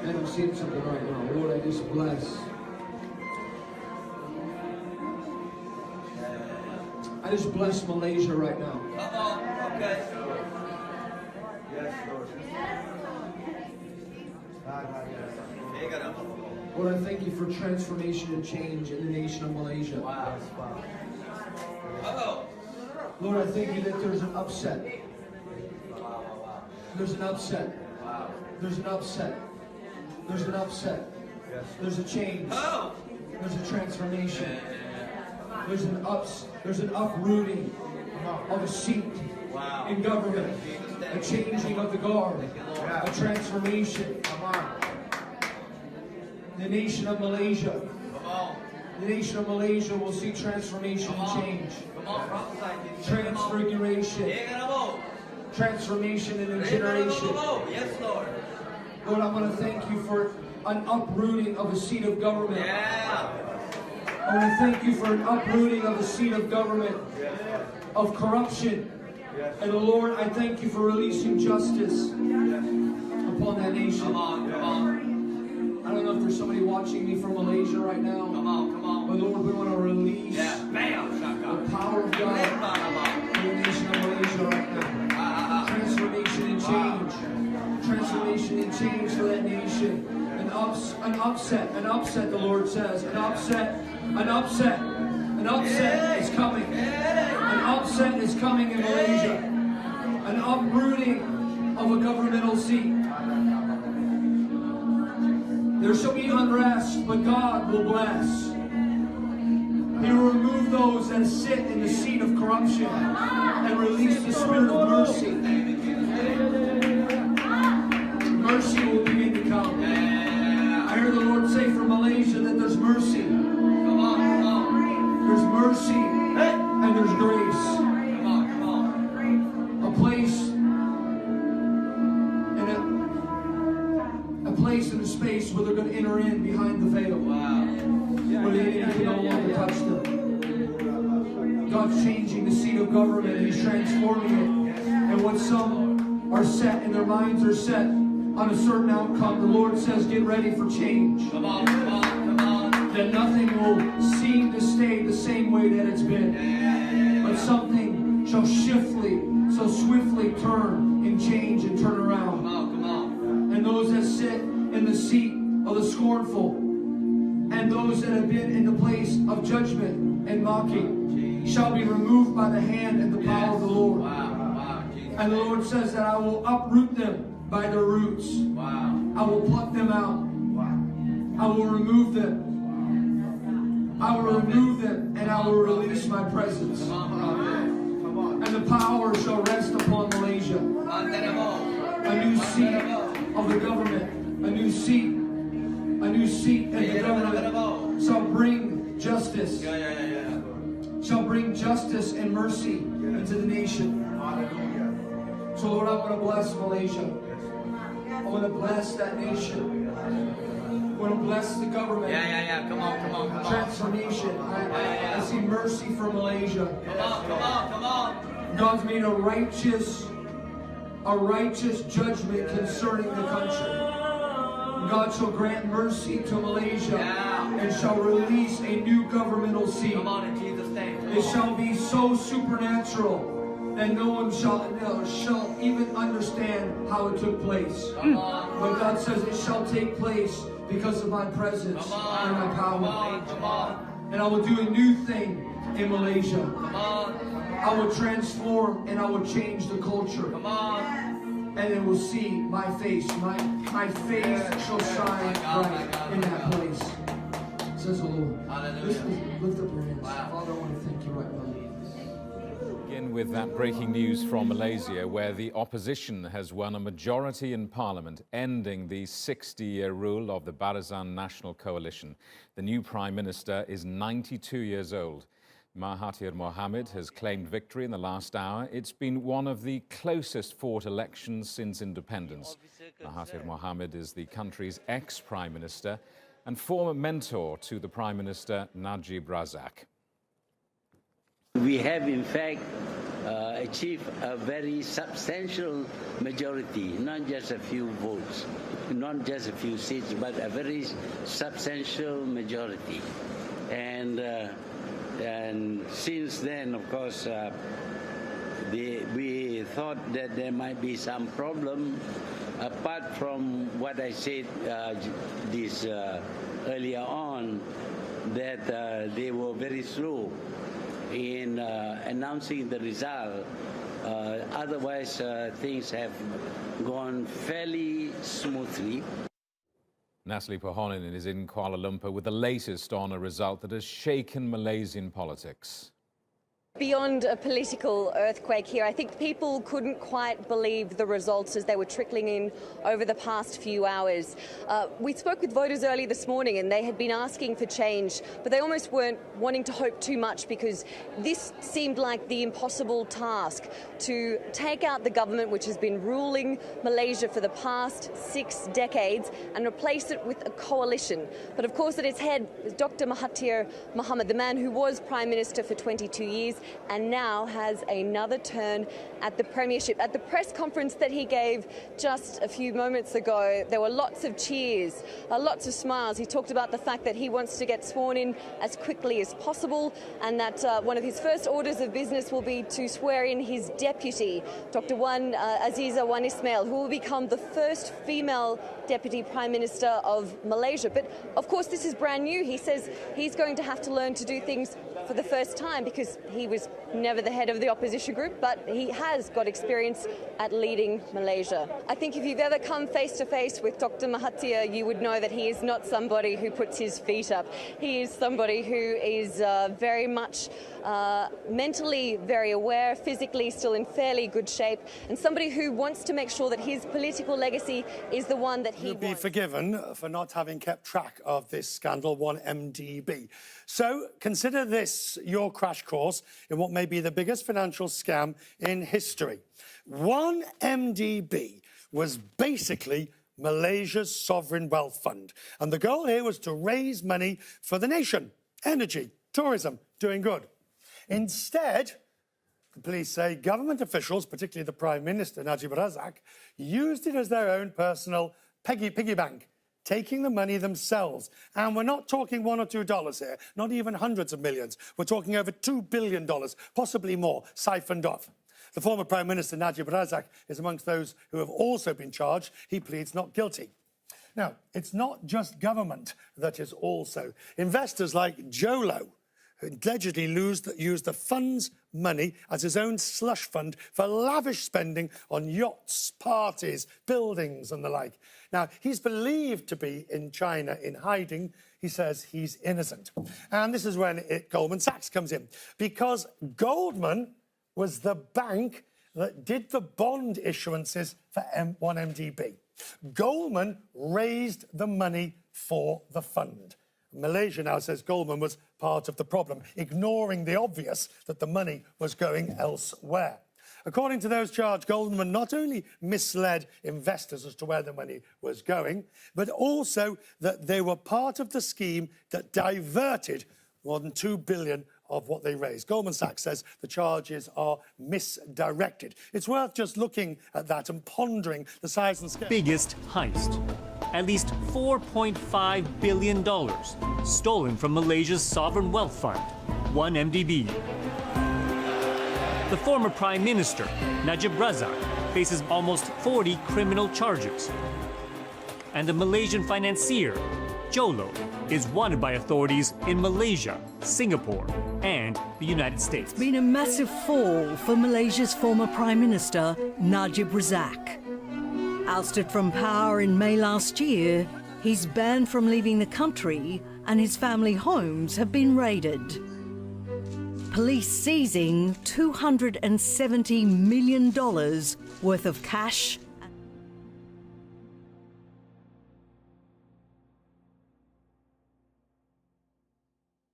Man, I'm seeing something right now. Lord, I just bless. I just bless Malaysia right now. Okay. Yes, Lord. Lord, I thank you for transformation and change in the nation of Malaysia. Wow. Lord, I thank you that there's an upset. There's an upset. There's an upset. There's an upset. There's a change. There's a transformation. There's an uprooting of a seat in government. A changing of the guard. A transformation. The nation of Malaysia. The nation of Malaysia will see transformation and change. Transfiguration. Transformation in a generation. Yes, Lord. Lord, I want to thank you for an uprooting of a seat of government. I want to thank you for an uprooting of a seat of government, of corruption. And Lord, I thank you for releasing justice upon that nation. I don't know if there's somebody watching me from Malaysia right now. But Lord, we want to release the power of God in the nation of Malaysia right now. Transformation and change. Transformation and change for that nation. An upset, the Lord says. An upset is coming. An upset is coming in Malaysia. An uprooting of a governmental seat. There shall be unrest, but God will bless. He will remove those that sit in the seat of corruption and release the spirit of mercy. Mercy will begin to come. I hear the Lord say for Malaysia that there's mercy. There's mercy and there's grace. A place and a space where they're going to enter in behind the veil. Where the enemy can no longer touch them. God's changing the seat of government. He's transforming it. And when some are set and their minds are set on a certain outcome, the Lord says, get ready for change. That nothing will seem to stay the same way that it's been. But something shall so swiftly turn and change and turn around. And those that sit in the seat of the scornful and those that have been in the place of judgment and mocking shall be removed by the hand and the power of the Lord. And the Lord says that I will uproot them by their roots. I will pluck them out. I will remove them. I will remove them and I will release my presence. And the power shall rest upon Malaysia. A new seat of the government. A new seat in the government shall bring justice. Shall bring justice and mercy into the nation. So Lord, I want to bless Malaysia. I want to bless that nation. I want to bless the government. Come on. Transformation. I see mercy for Malaysia. Come on. God's made a righteous judgment concerning the country. God shall grant mercy to Malaysia and shall release a new governmental seat. Come on, in Jesus' name. It shall be so supernatural that no one shall even understand how it took place. But God says it shall take place because of my presence and my power. And I will do a new thing in Malaysia. I will transform and I will change the culture. And it will see my face. My face shall shine bright in that place. Says the Lord. Lift up your hands. Father, I want to thank you right now. Begin with that breaking news from Malaysia, where the opposition has won a majority in parliament, ending the 60-year rule of the Barisan National Coalition. The new prime minister is 92 years old. Mahathir Mohamad has claimed victory in the last hour. It's been one of the closest fought elections since independence. Mahathir Mohamad is the country's ex-prime minister and former mentor to the Prime Minister Najib Razak. We have, in fact, achieve a very substantial majority, not just a few votes, not just a few seats, but a very substantial majority. And since then, of course, we thought that there might be some problem, apart from what I said earlier on, that they were very slow in announcing the result. Otherwise, things have gone fairly smoothly. Natalie Pohonen is in Kuala Lumpur with the latest on a result that has shaken Malaysian politics. Beyond a political earthquake here, I think people couldn't quite believe the results as they were trickling in over the past few hours. We spoke with voters early this morning and they had been asking for change, but they almost weren't wanting to hope too much because this seemed like the impossible task to take out the government which has been ruling Malaysia for the past 6 decades and replace it with a coalition. But of course at its head is Dr. Mahathir Mohamad, the man who was Prime Minister for 22 years and now has another turn at the premiership. At the press conference that he gave just a few moments ago, there were lots of cheers, lots of smiles. He talked about the fact that he wants to get sworn in as quickly as possible and that one of his first orders of business will be to swear in his deputy, Dr. Aziza Wan Ismail, who will become the first female Deputy Prime Minister of Malaysia. But of course this is brand new. He says he's going to have to learn to do things for the first time because he was never the head of the opposition group, but he has got experience at leading Malaysia. I think if you've ever come face to face with Dr. Mahathir, you would know that he is not somebody who puts his feet up. He is somebody who is very much mentally very aware, physically still in fairly good shape, and somebody who wants to make sure that his political legacy is the one that he wants. You'll be forgiven for not having kept track of this scandal, 1MDB. So consider this your crash course in what may be the biggest financial scam in history. 1MDB was basically Malaysia's sovereign wealth fund. And the goal here was to raise money for the nation. Energy, tourism, doing good. Instead, the police say government officials, particularly the Prime Minister, Najib Razak, used it as their own personal piggy bank, taking the money themselves. And we're not talking $1 or $2 here, not even hundreds of millions. We're talking over $2 billion, possibly more, siphoned off. The former Prime Minister, Najib Razak, is amongst those who have also been charged. He pleads not guilty. Now, it's not just government that is also. Investors like Jolo, who allegedly used the fund's money as his own slush fund for lavish spending on yachts, parties, buildings and the like. Now, he's believed to be in China in hiding. He says he's innocent. And this is when Goldman Sachs comes in, because Goldman was the bank that did the bond issuances for 1MDB. Goldman raised the money for the fund. Malaysia now says Goldman was part of the problem, ignoring the obvious that the money was going elsewhere. According to those charged, Goldman not only misled investors as to where the money was going, but also that they were part of the scheme that diverted more than $2 billion of what they raised. Goldman Sachs says the charges are misdirected. It's worth just looking at that and pondering the size and scale. Biggest heist. At least $4.5 billion stolen from Malaysia's sovereign wealth fund, 1MDB. The former Prime Minister, Najib Razak, faces almost 40 criminal charges. And the Malaysian financier, Jolo, is wanted by authorities in Malaysia, Singapore, and the United States. It's been a massive fall for Malaysia's former Prime Minister, Najib Razak. Ousted from power in May last year, he's banned from leaving the country and his family homes have been raided. Police seizing $270 million worth of cash